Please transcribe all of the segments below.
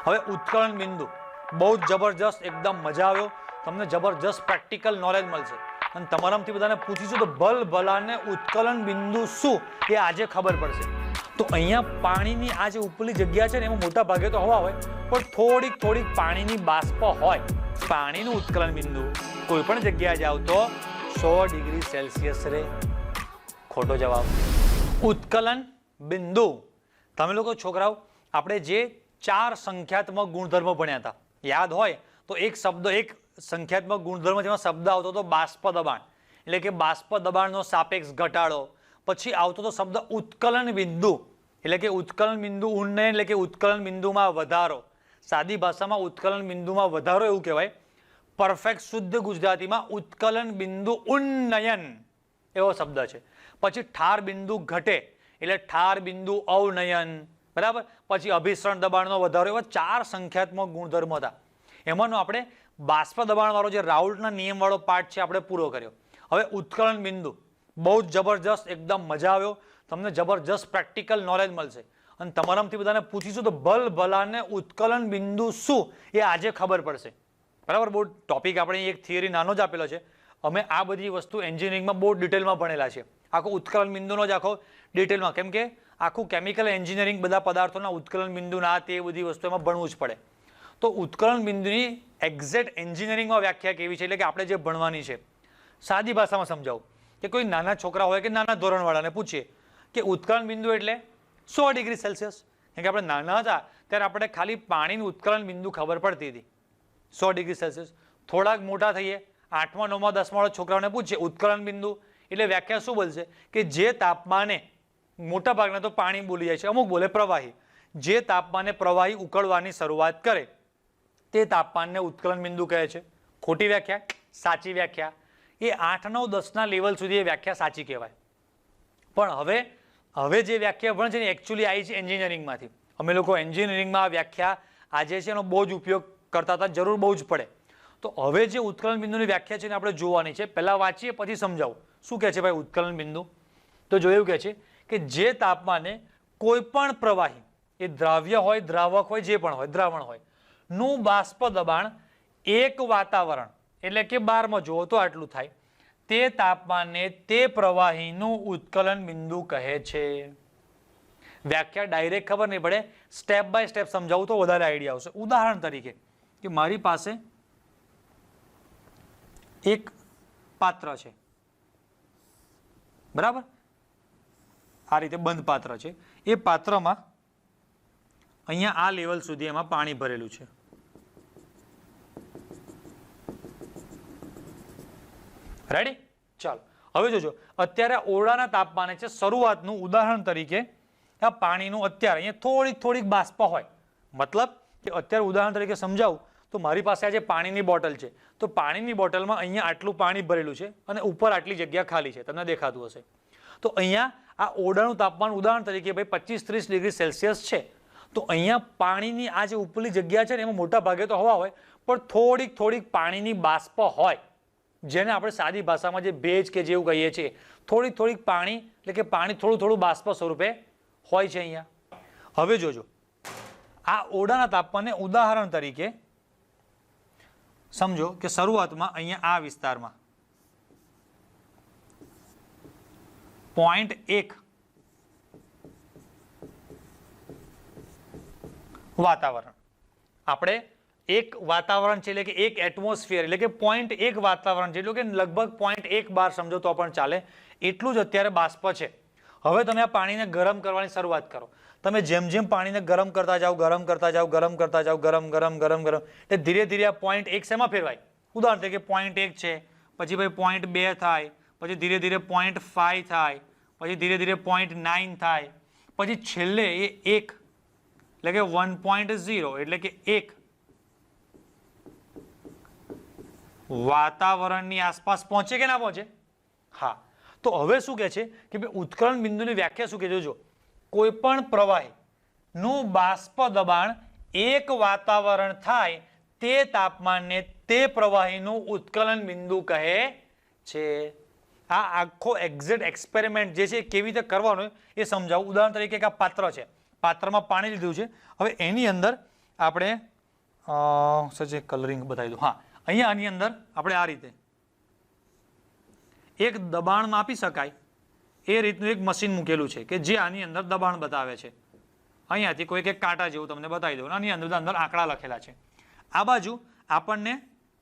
હવે ઉત્કલન બિંદુ બહુ જ જબરજસ્ત, એકદમ મજા આવ્યો, તમને જબરજસ્ત પ્રેક્ટિકલ નોલેજ મળશે અને તમારામાંથી બધાને પૂછીશું તો ભલ ભલાને ઉત્કલન બિંદુ શું એ આજે ખબર પડશે. તો અહીંયા પાણીની આ જે ઉપરની જગ્યા છે ને એમાં મોટા ભાગે તો હવા હોય, પણ થોડીક પાણીની બાષ્પ હોય. પાણીનું ઉત્કલન બિંદુ કોઈ પણ જગ્યાએ જાવ તો 100 ડિગ્રી સેલ્સિયસ રહે. ખોટો જવાબ. ઉત્કલન બિંદુ તમે લોકો છોકરાઓ આપણે જે 4 સંખ્યાત્મક ગુણધર્મો ભણ્યા હતા યાદ હોય તો એક સંખ્યાત્મક ગુણધર્મ જેમાં શબ્દ આવતો હતો બાષ્પ દબાણ, એટલે કે બાષ્પ દબાણનો સાપેક્ષ ઘટાડો. પછી આવતો હતો શબ્દ ઉત્કલન બિંદુ, એટલે કે ઉત્કલન બિંદુ ઉન્નયન, એટલે કે ઉત્કલન બિંદુમાં વધારો. સાદી ભાષામાં ઉત્કલન બિંદુમાં વધારો એવું કહેવાય. પરફેક્ટ શુદ્ધ ગુજરાતીમાં ઉત્કલન બિંદુ ઉન્નયન એવો શબ્દ છે. પછી ઠાર બિંદુ ઘટે એટલે ઠાર બિંદુ અવનયન, બરાબર. પછી અભિસરણ દબાણનો વધારો. એવા 4 સંખ્યાત્મક ગુણધર્મો હતા. એમાંનો આપણે બાષ્પ દબાણ વાળો જે રાઉલ્ટના નિયમ વાળો પાઠ છે આપણે પૂરો કર્યો. હવે ઉત્કલન બિંદુ બહુ જ જબરજસ્ત, એકદમ મજા આવ્યો, તમને જબરજસ્ત પ્રેક્ટિકલ નોલેજ મળશે અને તમારામાંથી બધાને પૂછીશું તો ભલ ભલાને ઉત્કલન બિંદુ શું એ આજે ખબર પડશે, બરાબર. બહુ ટોપિક આપણે એક થિયરી નાનો જ આપેલો છે. અમે આ બધી વસ્તુ એન્જિનિયરિંગમાં બહુ ડિટેલમાં ભણેલા છે. આખો ઉત્કલન બિંદુનો જ આખો ડિટેલમાં, કેમ કે આખું કેમિકલ એન્જિનિયરિંગ બધા પદાર્થોના ઉત્કલન બિંદુના તે બધી વસ્તુ એમાં ભણવું જ પડે. તો ઉત્કલન બિંદુની એક્ઝેક્ટ એન્જિનિયરિંગમાં વ્યાખ્યા કેવી છે, એટલે કે આપણે જે ભણવાની છે સાદી ભાષામાં સમજાવું કે કોઈ નાના છોકરા હોય કે નાના ધોરણવાળાને પૂછીએ કે ઉત્કલન બિંદુ એટલે 100 ડિગ્રી સેલ્સિયસ. કેમ કે આપણે નાના હતા ત્યારે આપણે ખાલી પાણીનું ઉત્કલન બિંદુ ખબર પડતી હતી 100 ડિગ્રી સેલ્સિયસ. થોડાક મોટા થઈએ 8મા 9મા 10મા વાળા છોકરાઓને પૂછીએ ઉત્કલન બિંદુ એટલે વ્યાખ્યા શું બોલશે કે જે તાપમાને, મોટા ભાગના તો પાણી બોલી જાય છે, અમુક બોલે પ્રવાહી, જે તાપમાને પ્રવાહી ઉકળવાની શરૂઆત કરે તે તાપમાનને ઉત્કલન બિંદુ કહે છે. ખોટી વ્યાખ્યા? સાચી વ્યાખ્યા. એ 8, 9, 10ના લેવલ સુધી એ વ્યાખ્યા સાચી કહેવાય. પણ હવે જે વ્યાખ્યા ભણે છે ને એકચ્યુઅલી આવી છે એન્જિનિયરિંગમાંથી. અમે લોકો એન્જિનિયરિંગમાં આ વ્યાખ્યા આજે છે એનો બહુ જ ઉપયોગ કરતા હતા, જરૂર બહુ જ પડે. તો હવે જે ઉત્કલન બિંદુની વ્યાખ્યા છે ને આપણે જોવાની છે. પહેલા વાંચીએ પછી સમજાવું શું કહે છે ભાઈ ઉત્કલન બિંદુ. તો જોયું કે છે કે જે તાપમાને કોઈ પણ પ્રવાહી, એ દ્રાવ્ય હોય, દ્રાવક હોય, જે પણ હોય, દ્રાવણ હોય, નું બાષ્પ દબાણ એક વાતાવરણ એટલે કે 12માં જુઓ તો આટલું થાય, તે તાપમાને તે પ્રવાહીનું ઉત્કલન બિંદુ કહે છે. વ્યાખ્યા ડાયરેક્ટ ખબર નહીં પડે, સ્ટેપ બાય સ્ટેપ સમજાવું તો વધારે આઈડિયા આવશે. ઉદાહરણ તરીકે કે મારી પાસે એક પાત્ર છે, બરાબર, આ રીતે બંધ પાત્ર છે. એ પાત્રમાં અહીંયા આ લેવલ સુધી એમાં પાણી ભરેલું છે. રેડી? ચાલો હવે જોજો. અત્યારે ઓરડાના તાપમાને છે શરૂઆતનું ઉદાહરણ તરીકે આ પાણીનું અત્યારે અહીંયા થોડીક બાષ્પ હોય. મતલબ કે અત્યારે ઉદાહરણ તરીકે સમજાવું તો મારી પાસે આજે પાણીની બોટલ છે, તો પાણીની બોટલમાં અહીંયા આટલું પાણી ભરેલું છે અને ઉપર આટલી જગ્યા ખાલી છે, તમને દેખાતું હશે. તો અહીંયા આ ઓરડાનું તાપમાન ઉદાહરણ તરીકે ભાઈ 25-30 ડિગ્રી સેલ્સિયસ છે. તો અહીંયા પાણીની આ જે ઉપરની જગ્યા છે ને એમાં મોટા ભાગે તો હવા હોય, પણ થોડીક પાણીની બાષ્પ હોય, જેને આપણે સાદી ભાષામાં જે ભેજ કે જેવું કહીએ છીએ. થોડીક પાણી એટલે કે પાણી થોડું બાષ્પ સ્વરૂપે હોય છે અહીંયા. હવે જોજો, આ ઓરડાના તાપમાને ઉદાહરણ તરીકે સમજો કે શરૂઆતમાં અહીંયા આ વિસ્તારમાં 0.1 વાતાવરણ, આપણે એક વાતાવરણ છે એટલે કે એક એટમોસ્ફિયર એટલે કે 0.1 વાતાવરણ છે, એટલે કે લગભગ 0.1 બાર સમજો તો પણ ચાલે, એટલું જ અત્યારે બાષ્પ છે. હવે તમે આ પાણીને ગરમ કરવાની શરૂઆત કરો. તમે જેમ પાણીને ગરમ કરતા જાઓ એટલે ધીરે ધીરે આ 0.1 શેમાં ફેરવાય? ઉદાહરણ તરીકે 0.1 છે, પછી ભાઈ 0.2 થાય, પછી ધીરે ધીરે 0.5 થાય, પછી ધીરે ધીરે 0.9 થાય, પછી છેલ્લે એ 1 એટલે કે 1.0 એટલે કે 1 વાતાવરણની આસપાસ પહોંચે કે ના પહોંચે? હા. તો હવે શું કહે છે કે ભાઈ ઉત્કલન બિંદુની વ્યાખ્યા શું કહે? જોજો, કોઈ પણ પ્રવાહીનું બાષ્પ દબાણ એક વાતાવરણ થાય તે તાપમાનને તે પ્રવાહીનું ઉત્કલન બિંદુ કહે છે. આ આખો એક્ઝેક્ટ એક્સપેરિમેન્ટ જે છે કેવી રીતે કરવાનો એ સમજાવું. ઉદાહરણ તરીકે એક આ પાત્ર છે, પાત્રમાં પાણી લીધું છે. હવે એની અંદર આપણે સજે કલરિંગ બતાવી દઉં. હા, અહીંયા આની અંદર આપણે આ રીતે એક દબાણ માપી શકાય એ રીતનું એક મશીન મૂકેલું છે કે જે આની અંદર દબાણ બતાવે છે. અહીંયાથી કોઈક એક કાંટા જેવું તમને બતાવી દઉં. આની અંદર આંકડા લખેલા છે. આ બાજુ આપણને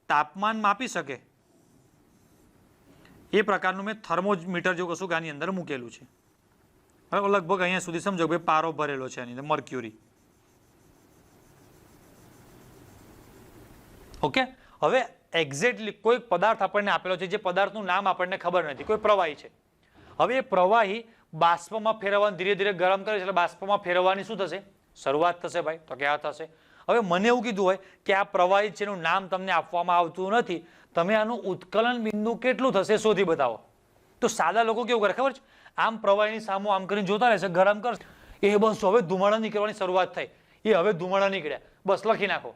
તાપમાન માપી શકે એ પ્રકારનું મેં થર્મોમીટર જેવું કશું આની અંદર મૂકેલું છે. બરાબર, લગભગ અહીંયા સુધી સમજો કે પારો ભરેલો છે આની અંદર, મર્ક્યુરી. ઓકે, હવે એક્ઝેક્ટલી કોઈ પદાર્થ આપણને આપેલો છે જે પદાર્થનું નામ આપણને ખબર નથી, કોઈ પ્રવાહી છે. હવે એ પ્રવાહી બાષ્પમાં ફેરવવાનું ધીરે ધીરે ગરમ કરે છે એટલે બાષ્પમાં ફેરવવાની શું થશે? શરૂઆત થશે ભાઈ. તો કે આ થશે. હવે મને એવું કીધું હોય કે આ પ્રવાહી છે એનું નામ તમને આપવામાં આવતું નથી, તમે આનું ઉત્કલન બિંદુ કેટલું થશે શોધી બતાવો. તો સાદા લોકો કેવું કરે ખબર છે? આમ પ્રવાહીની સામું આમ કરીને જોતા રહેશે, ગરમ કરશે, એ બસ હવે ધુમાડા નીકળવાની શરૂઆત થઈ, એ હવે ધુમાડા નીકળ્યા, બસ લખી નાખો.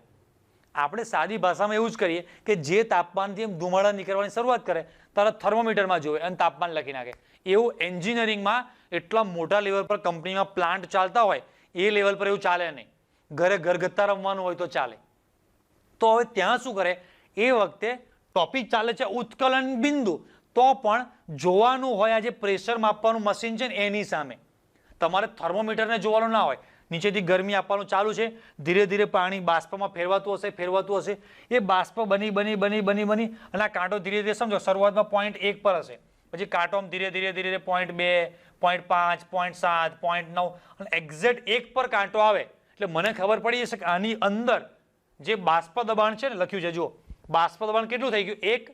આપણે સાદી ભાષામાં એવું જ કરીએ કે જે તાપમાનથી એમ ધુમાડા નીકળવાની શરૂઆત કરે તરત થર્મોમીટરમાં જોવે અને તાપમાન લખી નાખે. એવું એન્જિનિયરિંગમાં એટલા મોટા લેવલ પર કંપનીમાં પ્લાન્ટ ચાલતા હોય એ લેવલ પર એવું ચાલે નહીં. ઘરે ઘરગથ્થા રમવાનું હોય તો ચાલે. તો હવે ત્યાં શું કરે, એ વખતે ટોપિક ચાલે છે ઉત્કલન બિંદુ, તો પણ જોવાનું હોય આ જે પ્રેશર માપવાનું મશીન છે ને એની સામે. તમારે થર્મોમીટરને જોવાનું ના હોય, નીચેથી ગરમી આપવાનું ચાલુ છે, ધીરે ધીરે પાણી બાષ્પમાં ફેરવાતું હશે. એ બાષ્પ બની બની બની બની બની અને આ કાંટો ધીરે ધીરે સમજો શરૂઆતમાં 0.1 પર હશે, પછી કાંટો આમ ધીરે ધીરે ધીરે 0.2, 0.5, 0.7, 0.9 અને એક્ઝેક્ટ 1 પર કાંટો આવે એટલે મને ખબર પડી જશે કે આની અંદર જે બાષ્પ દબાણ છે ને લખ્યું છે, જુઓ બાષ્પ દબાણ કેટલું થઈ ગયું? 1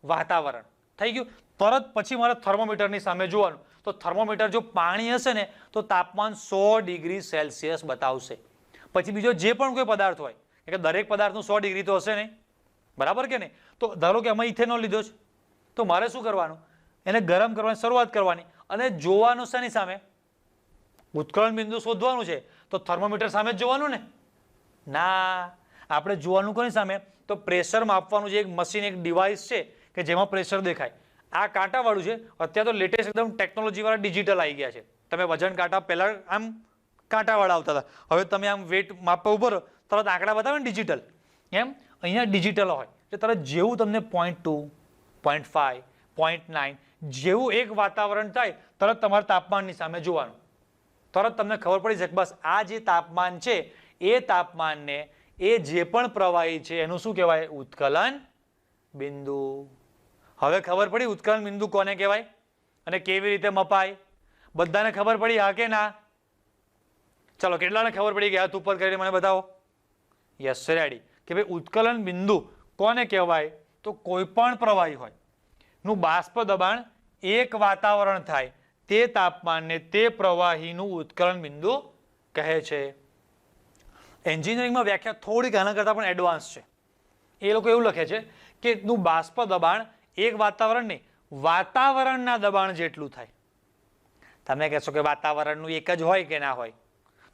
વાતાવરણ થઈ ગયું. તરત પછી મારે થર્મોમીટરની સામે જોવાનું, તો થર્મોમીટર જો પાણી હશે ને તો તાપમાન 100 ડિગ્રી સેલ્સિયસ બતાવશે. પછી બીજો જે પણ કોઈ પદાર્થ હોય, કે દરેક પદાર્થનું 100 ડિગ્રી તો હશે નહીં, બરાબર કે નહીં? તો ધારો કે અમે ઇથેનોલ લીધો છે, તો મારે શું કરવાનું? એને ગરમ કરવાની શરૂઆત કરવાની અને જોવાનું શેની સામે? ઉત્કલન બિંદુ શોધવાનું છે તો થર્મોમીટર સામે જ જોવાનું ને? ના, આપણે જોવાનું કોની સામે? તો પ્રેશર માપવાનું જે એક મશીન, એક ડિવાઇસ છે કે જેમાં પ્રેશર દેખાય. આ કાંટાવાળું છે. અત્યારે તો લેટેસ્ટ એકદમ ટેકનોલોજી વાળા ડિજિટલ આવી ગયા છે. તમે વજન કાંટા પહેલા આમ કાંટાવાળા આવતા હતા, હવે તમે આમ વેટ માપવા ઉપર તરત આંકડા બતાવે ને ડિજિટલ, એમ અહીંયા ડિજિટલ હોય એટલે તરત જેવું તમને 0.2, 0.5, 0.9 જેવું એક વાતાવરણ થાય તરત તમારા તાપમાનની સામે જોવાનું. તરત તમને ખબર પડી શકે બસ આ જે તાપમાન છે એ તાપમાનને એ જે પણ પ્રવાહી છે એનું શું કહેવાય? ઉત્કલન બિંદુ. હવે ખબર પડી ઉત્કલન બિંદુ કોને કહેવાય અને કેવી રીતે મપાય? બધાને ખબર પડી? હા કે ના? ચલો, કેટલાને ખબર પડી? હાથ ઉપર કરીને મને બતાવો. Yes, ready. કે ભાઈ ઉત્કલન બિંદુ કોને કહેવાય? તો કોઈ પણ પ્રવાહી હોય નું બાષ્પ દબાણ 1 વાતાવરણ થાય તે તાપમાનને તે પ્રવાહીનું ઉત્કલન બિંદુ કહે છે. એન્જિનિયરિંગમાં વ્યાખ્યા થોડીક આના કરતાં પણ એડવાન્સ છે. એ લોકો એવું લખે છે કે નું બાષ્પ દબાણ 1 વાતાવરણ નહીં, વાતાવરણના દબાણ જેટલું થાય. તમે કહેશો કે વાતાવરણનું એક જ હોય કે ના હોય?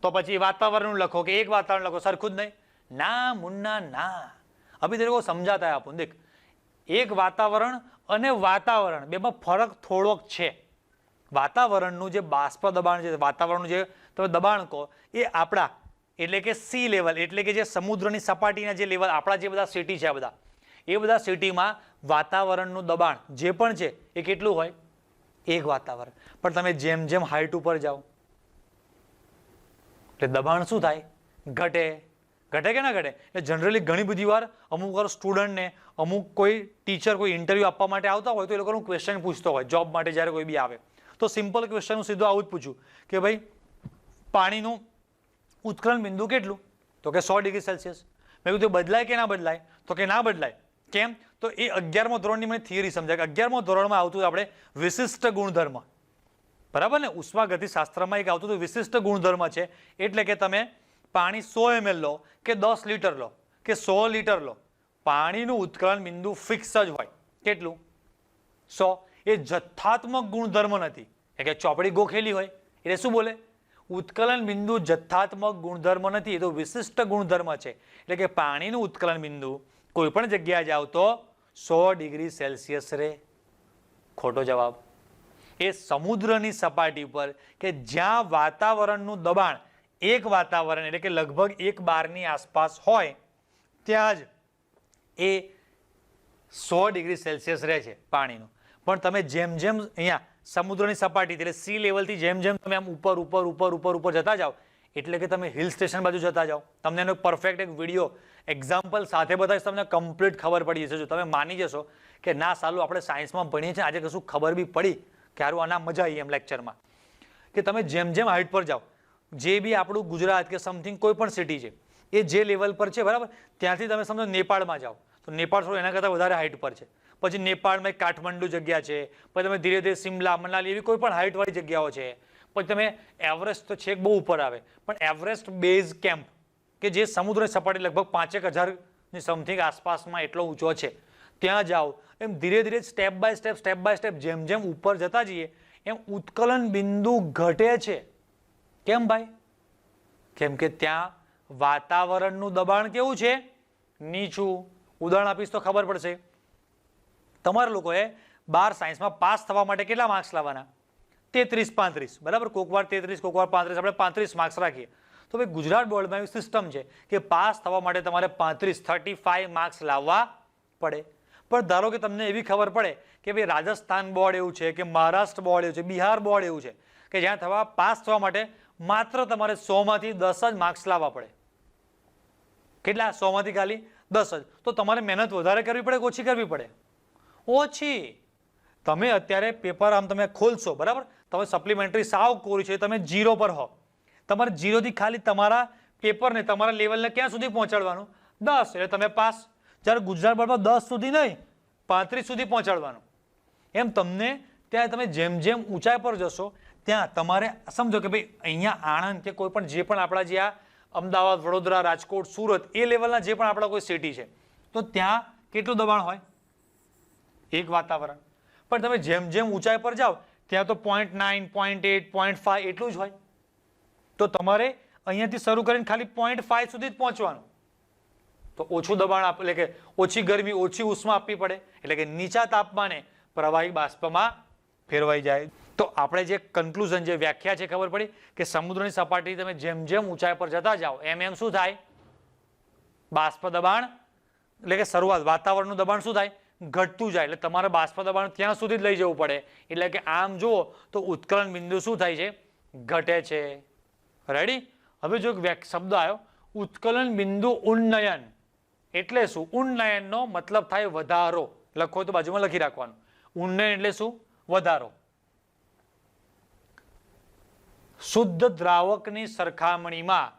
તો પછી વાતાવરણનું લખો કે 1 વાતાવરણ લખો, સરખું જ નહીં? ના મુન્ના ના, અભી તેરે કો સમજાતા હૈ આપણ. દેખ, 1 વાતાવરણ અને વાતાવરણ બેમાં ફરક થોડોક છે. વાતાવરણનું જે બાષ્પ દબાણ છે, વાતાવરણનું જે તમે દબાણ કહો એ આપણા એટલે કે સી લેવલ, એટલે કે જે સમુદ્રની સપાટીના જે લેવલ, આપણા જે બધા સિટી છે એ બધા સિટીમાં વાતાવરણનું દબાણ જે પણ છે એ કેટલું હોય? 1 વાતાવરણ. પણ તમે જેમ જેમ હાઈટ ઉપર જાઓ એટલે દબાણ શું થાય? ઘટે. ઘટે કે ના ઘટે? એટલે જનરલી ઘણી બધી વાર અમુક વાર સ્ટુડન્ટને અમુક કોઈ ટીચર કોઈ ઇન્ટરવ્યુ આપવા માટે આવતા હોય તો એ લોકોનું ક્વેશ્ચન પૂછતો હોય જોબ માટે, જ્યારે કોઈ બી આવે તો સિમ્પલ ક્વેશ્ચન હું સીધું આવું જ પૂછું કે ભાઈ પાણીનું ઉત્કલન બિંદુ કેટલું? તો કે 100 ડિગ્રી સેલ્સિયસ. મેં કીધું બદલાય કે ના બદલાય? તો કે ના બદલાય. કેમ? તો એ 11મા ધોરણની મને થિયરી સમજાય કે 11મા ધોરણમાં આવતું આપણે વિશિષ્ટ ગુણધર્મ, બરાબર ને? ઉષ્માગતિશાસ્ત્રમાં એક આવતું હતું વિશિષ્ટ ગુણધર્મ છે. એટલે કે તમે પાણી 100 ml લો કે 10 લીટર લો કે 100 લીટર લો, પાણીનું ઉત્કલન બિંદુ ફિક્સ જ હોય. કેટલું? 100. એ જથ્થાત્મક ગુણધર્મ નથી, કે ચોપડી ગોખેલી હોય એટલે શું બોલે? ઉત્કલન બિંદુ જથ્થાત્મક ગુણધર્મ નથી, એ તો વિશિષ્ટ ગુણધર્મ છે. એટલે કે પાણીનું ઉત્કલન બિંદુ કોઈ પણ જગ્યાએ જાવ તો 100 ડિગ્રી સેલ્સિયસ રહે. ખોટો જવાબ. એ સમુદ્રની સપાટી પર કે જ્યાં વાતાવરણનું દબાણ એક વાતાવરણ એટલે કે લગભગ 1 બારની આસપાસ હોય ત્યાં જ એ 100 ડિગ્રી સેલ્સિયસ રહે છે પાણીનું. પણ તમે જેમ જેમ અહીંયા સમુદ્રની સપાટી એટલે સી લેવલથી જેમ જેમ તમે આમ ઉપર ઉપર ઉપર ઉપર ઉપર જતા જાઓ એટલે કે તમે હિલ સ્ટેશન બાજુ જતા જાઓ, તમને એનો પરફેક્ટ એક વિડીયો એક્ઝામ્પલ સાથે બતાવીશ, તમને કમ્પ્લીટ ખબર પડી જશે. જો તમે માની જશો કે ના સાલું આપણે સાયન્સમાં ભણીએ છીએ, આજે કશું ખબર બી પડી કે સારું આના મજા આવી એમ લેક્ચરમાં, કે તમે જેમ જેમ હાઇટ પર જાઓ, જે બી આપણું ગુજરાત કે સમથિંગ કોઈ પણ સિટી છે એ જે લેવલ પર છે બરાબર, ત્યાંથી તમે સમજો નેપાળમાં જાઓ તો નેપાળ થોડું એના કરતાં વધારે હાઇટ પર છે, પછી નેપાળમાં એક કાઠમંડુ જગ્યા છે, પછી તમે ધીરે ધીરે સિમલા મનાલી એવી કોઈ પણ હાઇટવાળી જગ્યાઓ છે, પછી તમે એવરેસ્ટ તો છેક બહુ ઉપર આવે, પણ એવરેસ્ટ બેઝ કેમ્પ કે જે સમુદ્રની સપાટી લગભગ 5,000ની સમથિંગ આસપાસમાં એટલો ઊંચો છે, ત્યાં જાઓ. એમ ધીરે ધીરે સ્ટેપ બાય સ્ટેપ જેમ જેમ ઉપર જતા જઈએ એમ ઉત્કલન બિંદુ ઘટે છે. કેમ ભાઈ? કેમ કે ત્યાં વાતાવરણનું દબાણ કેવું છે? નીચું. ઉદાહરણ આપીશ તો ખબર પડશે. તમારા લોકોએ 12 સાયન્સમાં પાસ થવા માટે કેટલા માર્ક્સ લાવવાના? 33-35 બરાબર. કોકવાર 33 કોકવાર 35, આપણે 35 માર્ક્સ રાખીએ. તો ભાઈ ગુજરાત બોર્ડમાં એવી સિસ્ટમ છે કે પાસ થવા માટે તમારે 35 માર્ક્સ લાવવા પડે. પણ ધારો કે તમને એવી ખબર પડે કે ભાઈ રાજસ્થાન બોર્ડ એવું છે કે મહારાષ્ટ્ર બોર્ડ એવું છે, બિહાર બોર્ડ એવું છે કે જ્યાં પાસ થવા માટે માત્ર તમારે 100માંથી 10 જ માર્ક્સ લાવવા પડે. કેટલા? 100માંથી ખાલી 10 જ. તો તમારે મહેનત વધારે કરવી પડે કે ઓછી કરવી પડે? ઓછી. તમે અત્યારે પેપર આમ તમે ખોલશો બરાબર, તમે સપ્લિમેન્ટરી સાવ કોરી છે, તમે 0 પર હો, તમારે 0થી ખાલી તમારા પેપરને તમારા લેવલને ક્યાં સુધી પહોંચાડવાનું? 10, એટલે તમે પાસ. જ્યારે ગુજરાત બોર્ડમાં 10 સુધી નહીં 35 સુધી પહોંચાડવાનું. એમ તમને ત્યાં તમે જેમ જેમ ઊંચાઈ પર જશો ત્યાં તમારે સમજો કે ભાઈ અહીંયા આણંદ કે કોઈ પણ જે પણ આપણા જે આ અમદાવાદ, વડોદરા, રાજકોટ, સુરત એ લેવલના જે પણ આપણા કોઈ સિટી છે તો ત્યાં કેટલું દબાણ હોય? એક વાતાવરણ. પણ તમે જેમ જેમ ઊંચાઈ પર જાઓ ત્યાં તો 0.9, 0.8, 0.5 એટલું જ હોય. તો તમારે અહીંયાથી શરૂ કરીને ખાલી 0.5 સુધી જ પહોંચવાનું. તો ઓછું દબાણ એટલે કે ઓછી ગરમી, ઓછી ઉષ્મા આપવી પડે, એટલે કે નીચા તાપમાને પ્રવાહી બાષ્પમાં ફેરવાઈ જાય. તો આપણે જે કન્ક્લુઝન જે વ્યાખ્યા છે ખબર પડી કે સમુદ્રની સપાટી તમે જેમ જેમ ઊંચાઈ પર જતા જાઓ એમ શું થાય? બાષ્પ દબાણ એટલે કે શરૂઆત વાતાવરણનું દબાણ શું થાય? ઘટતું જાય. એટલે તમારે બાષ્પ દબાણ ત્યાં સુધી જ લઈ જવું પડે. એટલે કે આમ જુઓ તો ઉત્કલન બિંદુ શું થાય છે? ઘટે છે. રેડી? હવે જો એક શબ્દ આવ્યો ઉત્કલન બિંદુ ઉન્નયન. એટલે શું? ઉન્નયનનો મતલબ થાય વધારો. લખો તો બાજુમાં લખી રાખવાનું. ઉન્નયન એટલે શું? વધારો. શુદ્ધ દ્રાવકની સરખામણીમાં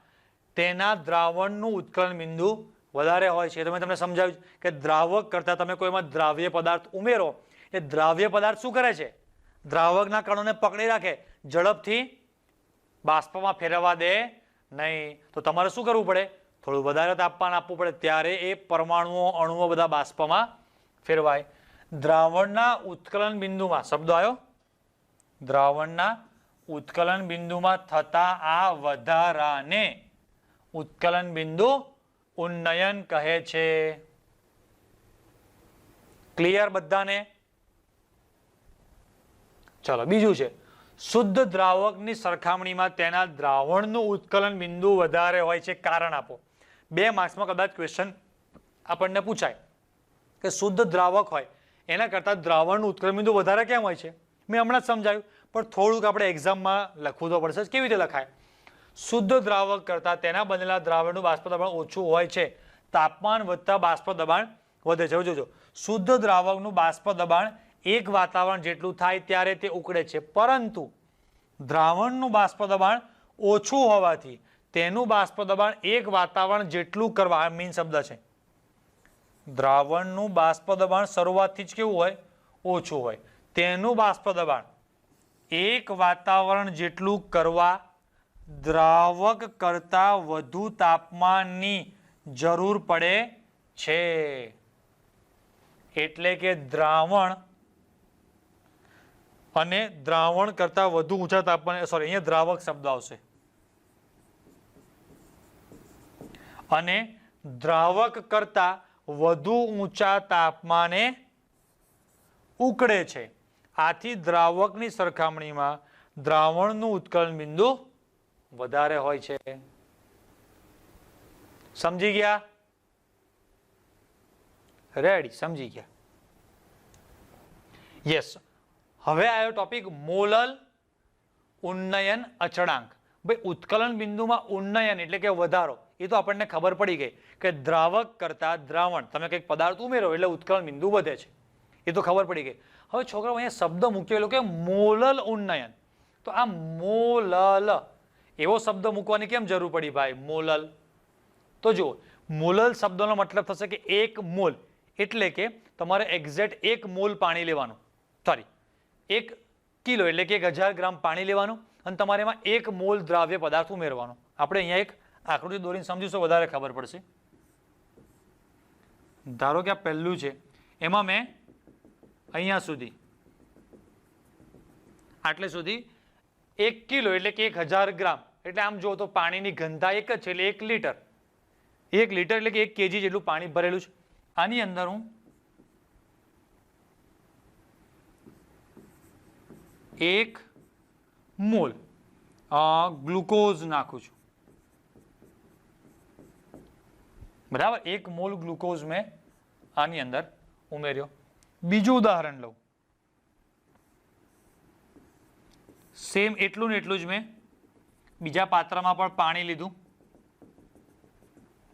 તેના દ્રાવણનું ઉત્કલન બિંદુ વધારે હોય છે. તમે તમને સમજાવ્યું કે દ્રાવક કરતા તમે કોઈમાં દ્રાવ્ય પદાર્થ ઉમેરો એ દ્રાવ્ય પદાર્થ શું કરે છે? દ્રાવકના કણોને પકડી રાખે, ઝડપથી બાષ્પમાં ફેરવવા દે નહીં. તો તમારે શું કરવું પડે? થોડું વધારે તાપમાન આપવું પડે, ત્યારે એ પરમાણુઓ અણુઓ બધા બાષ્પમાં ફેરવાય. દ્રાવણના ઉત્કલન બિંદુમાં શબ્દ આવ્યો, દ્રાવણના ઉત્કલન બિંદુમાં થતા આ વધારાને ઉત્કલન બિંદુ ઉન્નયન કહે છે. ક્લિયર બધાને? ચલો બીજું છે શુદ્ધ દ્રાવકની સરખામણીમાં તેના દ્રાવણનું ઉત્કલન બિંદુ વધારે હોય છે. કારણ આપો. 2 માર્ક્સમાં કદાચ ક્વેશ્ચન આપણને પૂછાય કે શુદ્ધ દ્રાવક હોય એના કરતાં દ્રાવણનું ઉત્કલન બિંદુ વધારે કેમ હોય છે? મેં હમણાં જ સમજાવ્યું, પણ થોડુંક આપણે એક્ઝામમાં લખવું તો પડશે. કેવી રીતે લખાય? શુદ્ધ દ્રાવક કરતાં તેના બનેલા દ્રાવણનું બાષ્પ દબાણ ઓછું હોય છે. તાપમાન વધતા બાષ્પ દબાણ વધે છે. જોજો, શુદ્ધ દ્રાવકનું બાષ્પ દબાણ 1 વાતાવરણ જેટલું થાય ત્યારે તે ઉકળે છે, પરંતુ દ્રાવણનું બાષ્પ દબાણ ઓછું હોવાથી તેનું બાષ્પ દબાણ 1 વાતાવરણ જેટલું કરવા, આ મીન શબ્દ છે. દ્રાવણનું બાષ્પ દબાણ શરૂઆતથી જ કેવું હોય? ઓછું હોય. તેનું બાષ્પ દબાણ 1 વાતાવરણ જેટલું કરવા દ્રાવક કરતા વધુ તાપમાનની જરૂર પડે છે. એટલે કે દ્રાવણ અને દ્રાવણ કરતા વધુ ઊંચા તાપમાને, સોરી અહીંયા દ્રાવક શબ્દ આવશે, અને દ્રાવક કરતા વધુ ઊંચા તાપમાને ઉકળે છે. આથી દ્રાવકની સરખામણીમાં દ્રાવણનું ઉત્કલન બિંદુ વધારે હોય છે. સમજી ગયા? રેડી, સમજી ગયા. યસ. હવે આવ્યો ટોપિક મોલલ ઉન્નયન અચળાંક. ભાઈ ઉત્કલન બિંદુમાં ઉન્નયન એટલે કે વધારો, એ તો આપણને ખબર પડી ગઈ કે દ્રાવક કરતા દ્રાવણ તમે કંઈક પદાર્થ ઉમેરો એટલે ઉત્કલન બિંદુ વધે છે, એ તો ખબર પડી ગઈ. હવે છોકરાઓ અહીંયા શબ્દ મૂકેલો કે મોલલ ઉન્નયન, તો આ મોલલ એવો શબ્દ મૂકવાની કેમ જરૂર પડી ભાઈ? મોલલ. તો જુઓ, મોલલ શબ્દનો મતલબ થશે કે 1 મોલ, એટલે કે તમારે એક્ઝેક્ટ 1 મોલ પાણી લેવાનું, સોરી 1 કિલો એટલે કે 1000 ગ્રામ પાણી લેવાનું અને તમારે એમાં 1 મોલ દ્રાવ્ય પદાર્થ ઉમેરવાનો. આપણે અહીંયા એક આકૃતિ દોરીને સમજીશું, વધારે ખબર પડશે. ધારો કે આ પહેલું છે, એમાં મેં અહીંયા સુધી આટલે સુધી 1 કિલો એટલે કે 1000 ગ્રામ, એટલે આમ જો તો પાણીની ઘનતા એક જ છે એટલે 1 લીટર. 1 લીટર એટલે કે 1 કેજી જેટલું પાણી ભરેલું છે. આની અંદર હું 1 મોલ ગ્લુકોઝ નાખું છું. બરાબર, 1 મોલ ગ્લુકોઝ મેં આની અંદર ઉમેર્યો. બીજું ઉદાહરણ લઉં, સેમ એટલું ને એટલું જ મેં બીજા પાત્રમાં પણ પાણી લીધું.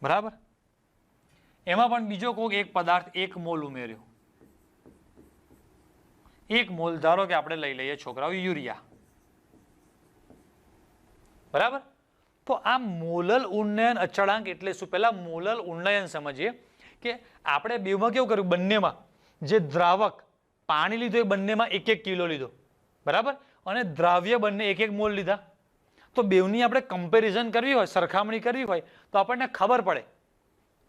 બરાબર, એમાં પણ બીજો કોઈક એક પદાર્થ 1 મોલ ઉમેર્યો. 1 મોલ ધારો કે આપણે લઈ લઈએ છોકરાઓ યુરિયા. બરાબર, તો આ મોલલ ઉન્નયન અચળાંક એટલે શું? પહેલા મોલલ ઉન્નયન સમજીએ કે આપણે બેમાં કેવું કર્યું, બંનેમાં જે દ્રાવક પાણી લીધું એ બંનેમાં 1-1 કિલો લીધો. બરાબર, અને દ્રાવ્ય બંને 1-1 મોલ લીધા. તો બેવની આપણે કમ્પેરિઝન કરવી હોય, સરખામણી કરવી હોય તો આપણને ખબર પડે.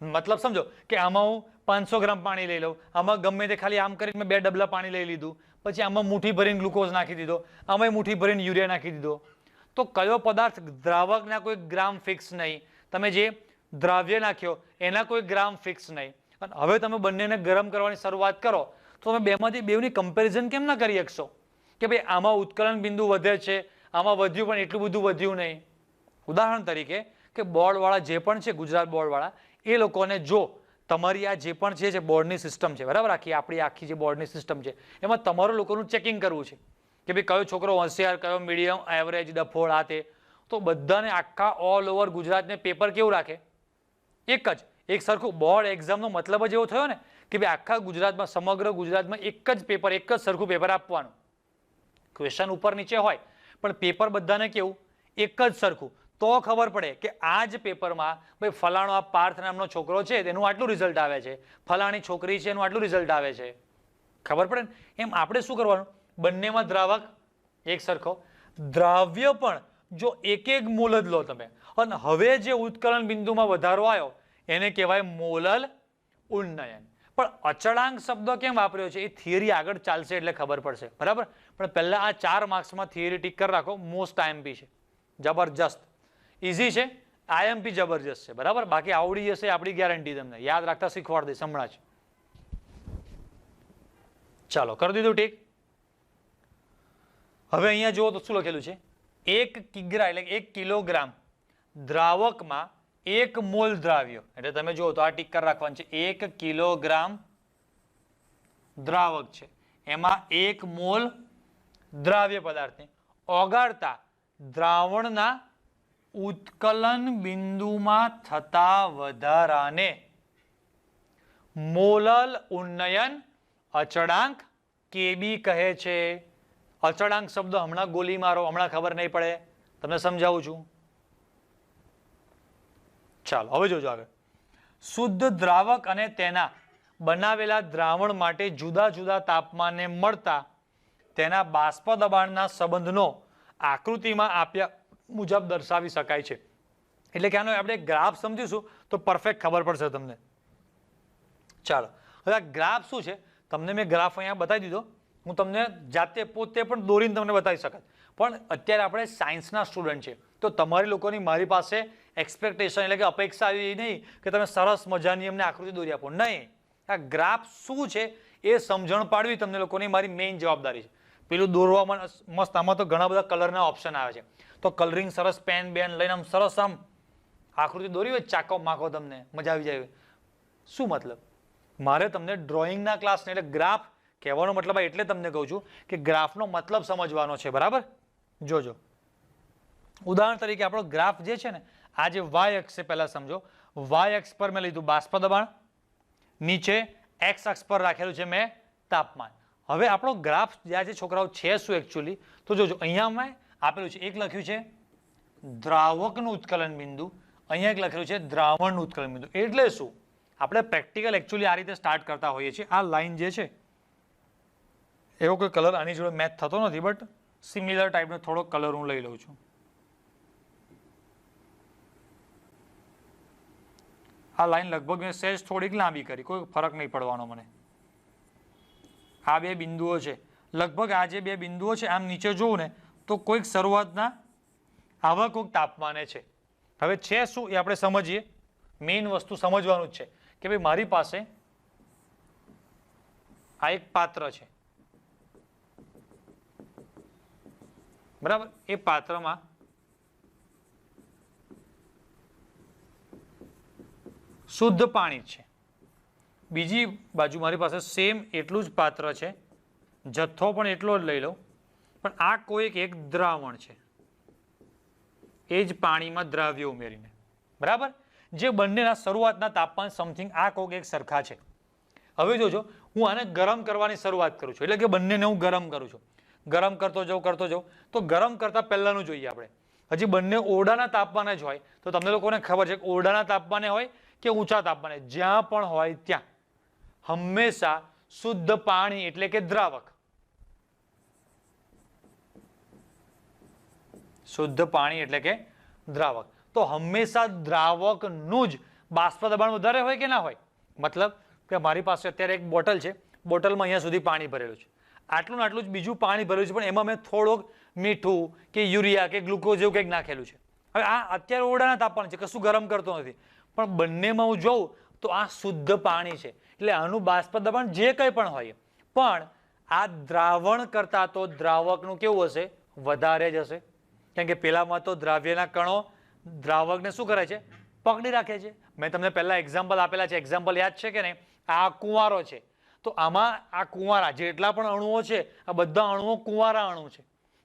મતલબ સમજો કે આમાં હું 500 ગ્રામ પાણી લઈ લઉં, આમાં ગમે તે ખાલી આમ કરીને મેં 2 ડબલા પાણી લઈ લીધું, પછી આમાં મુઠ્ઠી ભરીને ગ્લુકોઝ નાખી દીધો, આમાં મુઠ્ઠી ભરીને યુરિયા નાખી દીધો. તો કયો પદાર્થ દ્રાવકના કોઈ ગ્રામ ફિક્સ નહીં, તમે જે દ્રાવ્ય નાખ્યો એના કોઈ ગ્રામ ફિક્સ નહીં. અને હવે તમે બંનેને ગરમ કરવાની શરૂઆત કરો તો તમે બેમાંથી બેવની કમ્પેરિઝન કેમ ના કરી શકશો કે ભાઈ આમાં ઉત્કલન બિંદુ વધે છે, આમાં વધ્યું પણ એટલું બધું વધ્યું નહીં. ઉદાહરણ તરીકે કે બોર્ડવાળા જે પણ છે, ગુજરાત બોર્ડવાળા, એ લોકોને જો તમારી આ જે પણ છે બોર્ડની સિસ્ટમ છે, બરાબર, આપણી આખી જે બોર્ડની સિસ્ટમ છે એમાં તમારું લોકોનું ચેકિંગ કરવું છે કે ભાઈ કયો છોકરો હોશિયાર, કયો મીડિયમ, એવરેજ, ડફોળ, આ તે, તો બધાને આખા ઓલ ઓવર ગુજરાતને પેપર કેવું રાખે? એક જ, એક સરખું. બોર્ડ એક્ઝામનો મતલબ જ એવો થયો ને કે ભાઈ આખા ગુજરાતમાં, સમગ્ર ગુજરાતમાં એક જ પેપર, એક જ સરખું પેપર આપવાનું. ક્વેશ્ચન ઉપર નીચે હોય પણ પેપર બધાને કેવું? એક જ સરખું. તો ખબર પડે કે આ જ પેપરમાં ભાઈ ફલાણો આ પાર્થ નામનો છોકરો છે તેનું આટલું રિઝલ્ટ આવે છે, ફલાણી છોકરી છે એનું આટલું રિઝલ્ટ આવે છે. ખબર પડે ને? એમ આપણે શું કરવાનું? બંનેમાં દ્રાવક એક સરખો, દ્રાવ્ય પણ જો 1-1 મોલ જ લો તમે. અને હવે જે ઉત્કલન બિંદુમાં વધારો આવ્યો એને કહેવાય મોલલ ઉન્નયન. પણ અચળાંક શબ્દ કેમ વાપર્યો છે એ થિયરી આગળ ચાલશે એટલે ખબર પડશે. બરાબર, પણ પહેલા આ 4 માર્ક્સમાં થિયરી ટીક કરી રાખો. મોસ્ટ આઈએમપી છે, જબરજસ્ત ઇઝી છે, આઈએમપી જબરજસ્ત છે. બરાબર, બાકી આવડી જશે આપણી ગેરંટી, તમને યાદ રાખતા શીખવાડ દઈશ હમણાં જ. ચાલો, કરી દીધું ઠીક. હવે અહીંયા જુઓ તો શું લખેલું છે? 1 કિગ્રા એટલે 1 કિલોગ્રામ દ્રાવકમાં 1 મોલ દ્રાવ્ય, એટલે તમે જુઓ તો આ ટીક કરી રાખવાનું છે. 1 કિલોગ્રામ દ્રાવક છે, એમાં 1 મોલ દ્રાવ્ય પદાર્થને ઓગાળતા દ્રાવણના ઉત્કલન બિંદુમાં થતા વધારાને મોલલ ઉન્નયન અચળાંક કેબી કહે છે. અચળાંક શબ્દ હમણાં ગોલી મારો, હમણાં ખબર નહીં પડે, તમને સમજાવું છું. ચાલો હવે જોજો આગળ. શુદ્ધ દ્રાવક અને તેના બનાવેલા દ્રાવણ માટે જુદા જુદા તાપમાને મળતા તેના બાષ્પ દબાણના સંબંધનો આકૃતિમાં આપ્યા મુજબ દર્શાવી શકાય છે. એટલે કે આનો આપણે ગ્રાફ સમજીશું તો પરફેક્ટ ખબર પડશે તમને. ચાલો હવે આ ગ્રાફ શું છે તમને મેં ગ્રાફ અહીંયા બતાવી દીધો. હું તમને જાતે પોતે પણ દોરીને તમને બતાવી શકત, પણ અત્યારે આપણે સાયન્સના સ્ટુડન્ટ છે તો તમારી લોકોની મારી પાસે એક્સપેક્ટેશન એટલે કે અપેક્ષા આવી નહીં કે તમે સરસ મજાની અમને આકૃતિ દોરી આપો. નહીં, આ ગ્રાફ શું છે એ સમજણ પાડવી તમને લોકોની મારી મેઇન જવાબદારી છે. પેલું દોરવામાં મસ્ત, આમાં તો ઘણા બધા કલરના ઓપ્શન આવે છે, તો કલરિંગ સરસ પેન બેન લઈને આમ સરસ આમ આકૃતિ દોરી હોય, ચાકો માકો તમને મજા આવી જાય. શું મતલબ? મારે તમને ડ્રોઈંગના ક્લાસને એટલે ગ્રાફ કહેવાનો મતલબ એટલે તમને કહું છું કે ગ્રાફનો મતલબ સમજવાનો છે. બરાબર? જોજો ઉદાહરણ તરીકે આપણો ગ્રાફ જે છે ને, આ જે વાય અક્ષ છે, પહેલા સમજો. વાય અક્ષ પર મેં લીધું બાષ્પ દબાણ, નીચે એક્સ અક્ષ પર રાખેલું છે મેં તાપમાન. હવે આપણો ગ્રાફ જ્યાં છે છોકરાઓ છે શું એકચ્યુઅલી, તો જોજો અહીંયા મેં આપેલું છે, એક લખ્યું છે દ્રાવકનું ઉત્કલન બિંદુ, અહીંયા એક લખેલું છે દ્રાવણનું ઉત્કલન બિંદુ. એટલે શું? આપણે પ્રેક્ટિકલ એકચ્યુઅલી આ રીતે સ્ટાર્ટ કરતા હોઈએ છીએ. આ લાઈન જે છે એવો કોઈ કલર આની જોડે મેચ થતો નથી, બટ સિમિલર ટાઈપનો થોડો કલર હું લઈ લઉં છું. આ લાઈન લગભગ મેં સહેજ થોડીક લાંબી કરી, કોઈ ફરક નહીં પડવાનો મને. આ બે બિંદુઓ છે, લગભગ આ જે બે બિંદુઓ છે આમ નીચે જોઉં ને તો કોઈક શરૂઆતના આવા કોઈક તાપમાને છે. હવે છે શું એ આપણે સમજીએ. મેઇન વસ્તુ સમજવાનું જ છે કે ભાઈ મારી પાસે આ એક પાત્ર છે, બરાબર? એ પાત્રમાં શુદ્ધ પાણી છે, બીજી બાજુ મારી પાસે સેમ એટલું જ પાત્ર છે, જથ્થો પણ એટલો જ લઈ લો, પણ આ કોઈક એક દ્રાવણ છે, એ જ પાણીમાં દ્રાવ્ય ઉમેરીને. બરાબર? જે બંનેના શરૂઆતના તાપમાન સમથિંગ આ કોઈક એક સરખા છે. હવે જોજો, હું આને ગરમ કરવાની શરૂઆત કરું છું, એટલે કે બંનેને હું ગરમ કરું છું. ગરમ કરતો જાઉં તો ગરમ કરતા પહેલાનું જોઈએ આપણે. હજી બંને ઓરડાના તાપમાને જ હોય તો તમને લોકોને ખબર છે કે ઓરડાના તાપમાને હોય કે ઊંચા તાપમાને, જ્યાં પણ હોય ત્યાં હંમેશા શુદ્ધ પાણી એટલે કે દ્રાવક, શુદ્ધ પાણી એટલે કે દ્રાવક, તો હંમેશા દ્રાવકનું જ બાષ્પ દબાણ વધારે હોય કે ના હોય? મતલબ કે મારી પાસે અત્યારે એક બોટલ છે, બોટલમાં અહીંયા સુધી પાણી ભરેલું છે, આટલું ને આટલું જ બીજું પાણી ભરેલું છે, પણ એમાં મેં થોડોક મીઠું કે યુરિયા કે ગ્લુકોઝ જેવું કંઈક નાખેલું છે. હવે આ અત્યારે ઓરડાના તાપમાન છે, કશું ગરમ કરતો નથી, પણ બંનેમાં હું જોઉં તો આ શુદ્ધ પાણી છે, એટલે આનું બાષ્પ દબાણ જે કંઈ પણ હોય, પણ આ દ્રાવણ કરતા તો દ્રાવકનું કેવું હશે? વધારે જ હશે. કેમ કે પેલામાં તો દ્રાવ્યના કણો દ્રાવકને શું કરે છે? પકડી રાખે છે. મેં તમને પહેલા એક્ઝામ્પલ આપેલા છે, એક્ઝામ્પલ યાદ છે કે નહીં? આ કુંવારો છે, તો આમાં આ કુંવારા જેટલા પણ અણુઓ છે, આ બધા અણુઓ કુંવારા અણુ છે,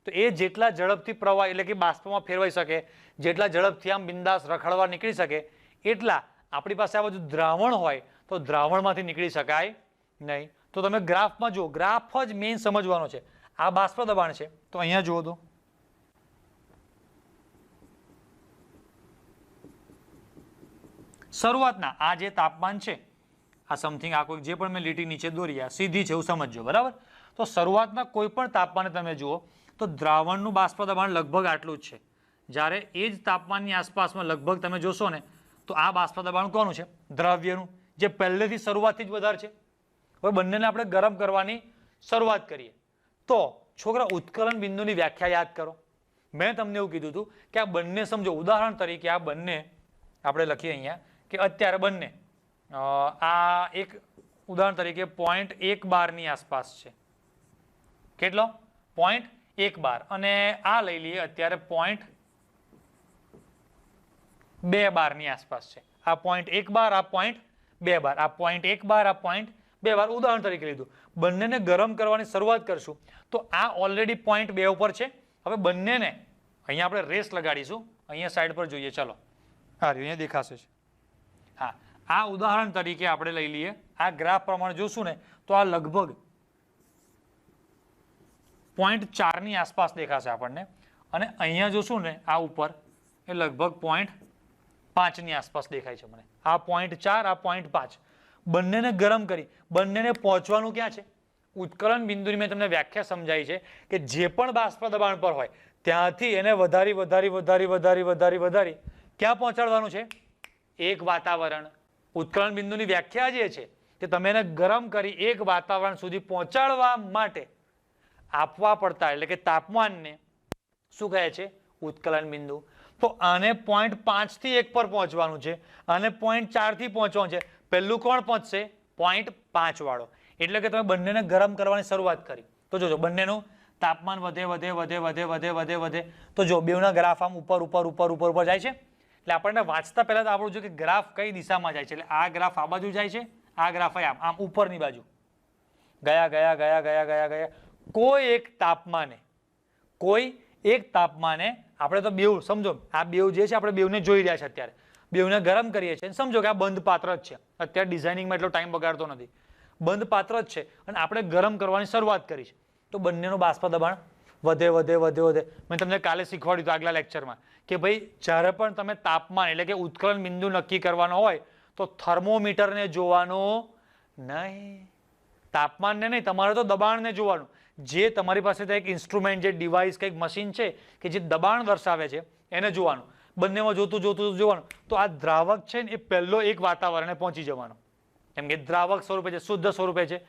તો એ જેટલા ઝડપથી પ્રવાહ એટલે કે બાષ્પમાં ફેરવાઈ શકે, જેટલા ઝડપથી આમ બિંદાસ રખડવા નીકળી શકે, એટલા આપણી પાસે આ બધું દ્રાવણ હોય તો દ્રાવણમાંથી નીકળી શકાય નહીં. તો તમે ગ્રાફમાં જુઓ, ગ્રાફ જ મેઇન સમજવાનો છે. આ બાષ્પ દબાણ છે, તો અહીંયા જુઓ તો શરૂઆતના આ જે તાપમાન છે, આ સમથિંગ આ કોઈ જે પણ મેં લીટી નીચે દોરી આ સીધી છે એવું સમજજો. બરાબર? તો શરૂઆતના કોઈ પણ તાપમાને તમે જુઓ તો દ્રાવણનું બાષ્પ દબાણ લગભગ આટલું જ છે, જ્યારે એ જ તાપમાનની આસપાસમાં લગભગ તમે જોશો ને તો આ બાષ્પ દબાણ કોનું છે? દ્રવ્યનું, જે પહેલેથી શરૂઆતથી જ વધારે છે. હવે બંનેને આપણે ગરમ કરવાની શરૂઆત કરીએ તો છોકરા ઉત્કલન બિંદુની વ્યાખ્યા યાદ કરો. મેં તમને એવું કીધું હતું કે આ બંને સમજો, ઉદાહરણ તરીકે આ બંને આપણે લખીએ અહીંયા કે અત્યારે બંને આ એક ઉદાહરણ તરીકે 0.1 બારની આસપાસ છે. કેટલો? 0.1 અને આ લઈ લઈએ અત્યારે 0.2 બારની આસપાસ છે. આ 0.1 બાર, આ 0.2 બાર, આ 0.1 બાર, આ 0.2 બાર ઉદાહરણ તરીકે લીધું. બંનેને ગરમ કરવાની શરૂઆત કરશું તો આ ઓલરેડી 0.2 ઉપર છે. હવે બંનેને અહીંયા આપણે રેસ લગાડીશું, અહીંયા સાઈડ પર જોઈએ. ચલો, હા અહીંયા દેખાશે છે. હા, આ ઉદાહરણ તરીકે આપણે લઈ લઈએ. આ ગ્રાફ પ્રમાણે જોશું ને તો આ લગભગ 0.4 ની આસપાસ દેખાશે આપણને, અને અહીંયા જોશું ને આ ઉપર એ લગભગ 0.5 ની આસપાસ દેખાય છે મને. આ 0.4, આ 0.5, બંનેને ગરમ કરી બંનેને પહોંચવાનું ક્યાં છે? ઉત્કલન બિંદુની મેં તમને વ્યાખ્યા સમજાવી છે કે જે પણ બાષ્પ દબાણ પર હોય ત્યાંથી એને વધારી ક્યાં પહોંચાડવાનું છે? એક વાતાવરણ. ઉત્કલન બિંદુની વ્યાખ્યા જે છે કે તમે એને ગરમ કરી એક વાતાવરણ સુધી પહોંચાડવા માટે આપવા પડતા એટલે કે તાપમાનને શું કહે છે? ઉત્કલન બિંદુ. તો આને 0.5 થી 1 પર પહોંચવાનું છે, આને 0.4 થી પહોંચવાનું છે. પહેલું કોણ પહોંચશે? 0.5 વાળો. એટલે કે તમે બંનેને ગરમ કરવાની શરૂઆત કરી તો જોજો બંનેનું તાપમાન વધે વધે વધે વધે વધે વધે વધે તો જો બેવના ગ્રાફ આમ ઉપર ઉપર ઉપર ઉપર ઉપર જાય છે. એટલે આપણને વાંચતા પહેલા તો આવડવું જોઈએ કે ગ્રાફ કઈ દિશામાં જાય છે. એટલે આ ગ્રાફ આ બાજુ જાય છે, આ ગ્રાફ આમ આમ ઉપરની બાજુ ગયા ગયા ગયા ગયા ગયા ગયા. કોઈ એક તાપમાને આપણે તો બેવ સમજો, આ બેવ જે છે આપણે બેવને જોઈ રહ્યા છે અત્યારે, બેવને ગરમ કરીએ છીએ. સમજો કે આ બંધ પાત્ર જ છે, અત્યારે ડિઝાઇનિંગમાં એટલો ટાઈમ બગાડતો નથી, બંધ પાત્ર જ છે અને આપણે ગરમ કરવાની શરૂઆત કરી છે. તો બંનેનું બાષ્પ દબાણ વધે વધે વધે વધે. મેં તમને કાલે શીખવાડ્યું હતું આગલા લેક્ચરમાં કે ભાઈ જ્યારે પણ તમે તાપમાન એટલે કે ઉત્કલન બિંદુ નક્કી કરવાનો હોય તો થર્મોમીટરને જોવાનું નહીં, તાપમાનને નહીં, તમારે તો દબાણને જોવાનું. જે તમારી પાસે એક ઇન્સ્ટ્રુમેન્ટ, જે ડિવાઇસ, કંઈક મશીન છે કે જે દબાણ દર્શાવે છે એને જોવાનું. બંનેમાં જોતું જોતું જોવાનું. તો આ દ્રાવક છે ને એ પહેલો એક વાતાવરણે પહોંચી જવાનો, કેમ કે દ્રાવક સ્વરૂપે છે, શુદ્ધ સ્વરૂપે છે.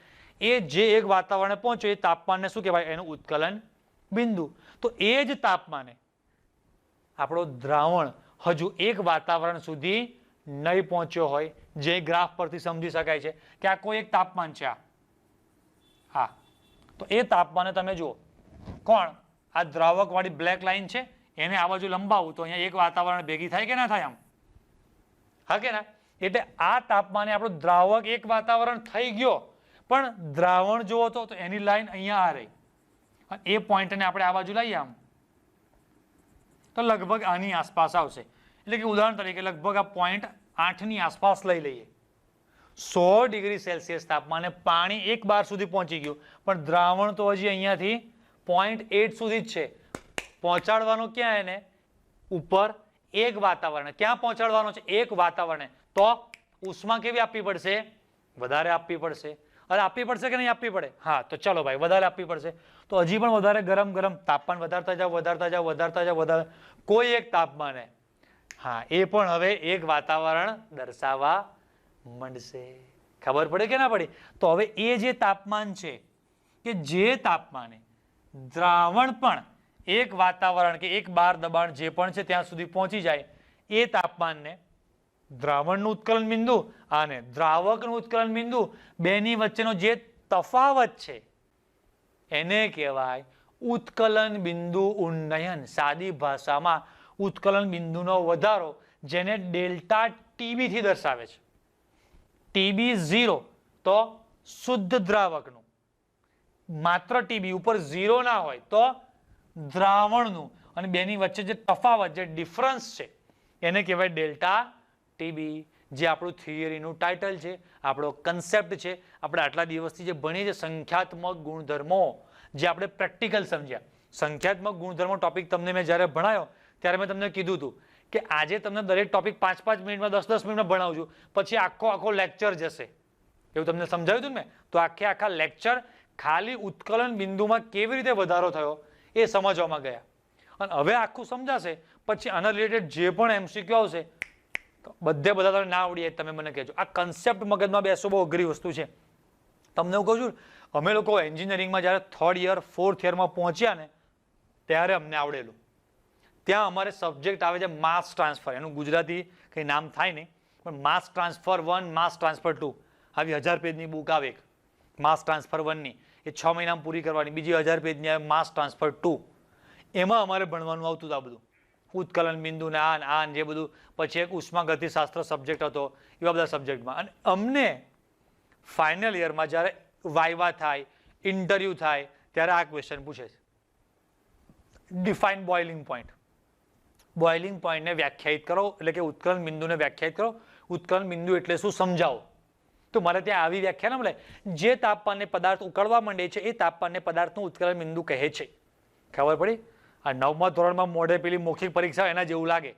એ જે એક વાતાવરણે પહોંચ્યો એ તાપમાનને શું કહેવાય? એનું ઉત્કલન બિંદુ. તો એ જ તાપમાને આપણો દ્રાવણ હજુ એક વાતાવરણ સુધી નહીં પહોંચ્યો હોય, જે ગ્રાફ પરથી સમજી શકાય છે કે આ કોઈ એક તાપમાન છે. હા, તો એ તાપમાને તમે જુઓ કોણ આ દ્રાવક વાળી બ્લેક લાઈન છે એને આ બાજુ લંબાવું તો અહીંયા એક વાતાવરણ ભેગી થાય કે ના થાય? આમ હા કે ના? એટલે આ તાપમાને આપણો દ્રાવક એક વાતાવરણ થઈ ગયો, પણ દ્રાવણ જુઓ તો એની લાઈન અહીંયા આ રહી અને એ પોઈન્ટને આપણે આ બાજુ લઈએ આમ તો લગભગ આની આસપાસ આવશે. એટલે કે ઉદાહરણ તરીકે લગભગ આ પોઈન્ટ 8ની આસપાસ લઈ લઈએ. 100 ડિગ્રી સેલ્સિયસ તાપમાને પાણી 1 બાર સુધી પહોંચી ગયું, પણ દ્રાવણ તો હજી અહીંયાથી 0.8 સુધી જ છે. પહોંચાડવાનો ક્યાં એને? ઉપર એક વાતાવરણ. ક્યાં પહોંચાડવાનો છે? એક વાતાવરણે. તો ઉષ્મા કેવી આપવી પડશે? વધારે આપવી પડશે. અરે આપવી પડશે કે નહીં આપવી પડે? હા, તો ચલો ભાઈ વધારે આપવી પડશે. તો હજી પણ વધારે ગરમ ગરમ તાપમાન વધારતા જાવ વધારતા જાવ વધારતા જાવ વધારે કોઈ એક તાપમાને હા એ પણ હવે એક વાતાવરણ દર્શાવવા માંડશે. ખબર પડે કે ના પડી? તો હવે એ જે તાપમાન છે કે જે તાપમાને દ્રાવણ પણ એક વાતાવરણ કે એક બાર દબાણ જે પણ છે ત્યાં સુધી પહોંચી જાય, એ તાપમાનને દ્રાવણનું ઉત્કલન બિંદુ અને દ્રાવકનું ઉત્કલન બિંદુ બેની વચ્ચેનો જે તફાવત છે એને કહેવાય ઉત્કલન બિંદુ ઉન્નયન. સાદી ભાષામાં ઉત્કલન બિંદુનો વધારો, જેને ડેલ્ટા ટીબી થી દર્શાવે છે. ટીબી 0 તો શુદ્ધ દ્રાવકનું, માત્ર ટીબી ઉપર 0 ના હોય તો દ્રાવણનું, અને બેની વચ્ચે જે તફાવત, જે ડિફરન્સ છે એને કહેવાય ડેલ્ટા ટીબી. જે આપણું થિયરીનું ટાઇટલ છે, આપણો કન્સેપ્ટ છે. આપણે આટલા દિવસથી જે ભણીએ છીએ સંખ્યાત્મક ગુણધર્મો, જે આપણે પ્રેક્ટિકલ સમજ્યા. સંખ્યાત્મક ગુણધર્મો ટોપિક તમને મેં જ્યારે ભણાયો ત્યારે મેં તમને કીધું હતું કે આજે તમને દરેક ટોપિક 5-5 મિનિટમાં 10-10 મિનિટમાં ભણાવું છું, પછી આખો લેક્ચર જશે. એવું તમને સમજાવ્યું હતું ને? તો આખા લેક્ચર ખાલી ઉત્કલન બિંદુમાં કેવી રીતે વધારો થયો એ સમજવામાં ગયા. અને હવે આખું સમજાશે પછી આના રિલેટેડ જે પણ MCQ આવશે બધા તમે ના આવડીએ તમે મને કહેજો. આ કન્સેપ્ટ મગજમાં બેસવો બહુ અઘરી વસ્તુ છે. તમને હું કહું છું, અમે લોકો એન્જિનિયરિંગમાં જ્યારે 3rd યર 4th યરમાં પહોંચ્યા ને ત્યારે અમને આવડેલું. ત્યાં અમારે સબ્જેક્ટ આવે છે માસ ટ્રાન્સફર. એનું ગુજરાતી કંઈ નામ થાય નહીં, પણ માસ ટ્રાન્સફર 1, માસ ટ્રાન્સફર 2, આવી 1000 પેજની બુક આવે એક માસ ટ્રાન્સફર 1ની, એ 6 મહિનામાં પૂરી કરવાની. બીજી 1000 પેજની આવે માસ ટ્રાન્સફર 2. એમાં અમારે ભણવાનું આવતું હતું આ બધું, ઉત્કલન બિંદુ ને આ જે બધું. પછી એક ઉષ્માગતિશાસ્ત્ર સબ્જેક્ટ હતો, એવા બધા સબ્જેક્ટમાં. અને અમને ફાઇનલ યરમાં જ્યારે વાઇવા થાય, ઇન્ટરવ્યુ થાય ત્યારે આ ક્વેશ્ચન પૂછે છે, ડિફાઇન બોઇલિંગ પોઈન્ટ. બોઇલિંગ પોઈન્ટને વ્યાખ્યાયિત કરો, એટલે કે ઉત્કલન બિંદુને વ્યાખ્યાયિત કરો. ઉત્કલન બિંદુ એટલે શું સમજાવો. તો મારે ત્યાં આવી વ્યાખ્યા ના મળે. જે તાપમાને પદાર્થ ઉકળવા માંડે છે એ તાપમાનને પદાર્થનું ઉત્કલન બિંદુ કહે છે. ખબર પડી? આ 9મા ધોરણમાં મોઢે પેલી મૌખિક પરીક્ષા એના જેવું લાગે.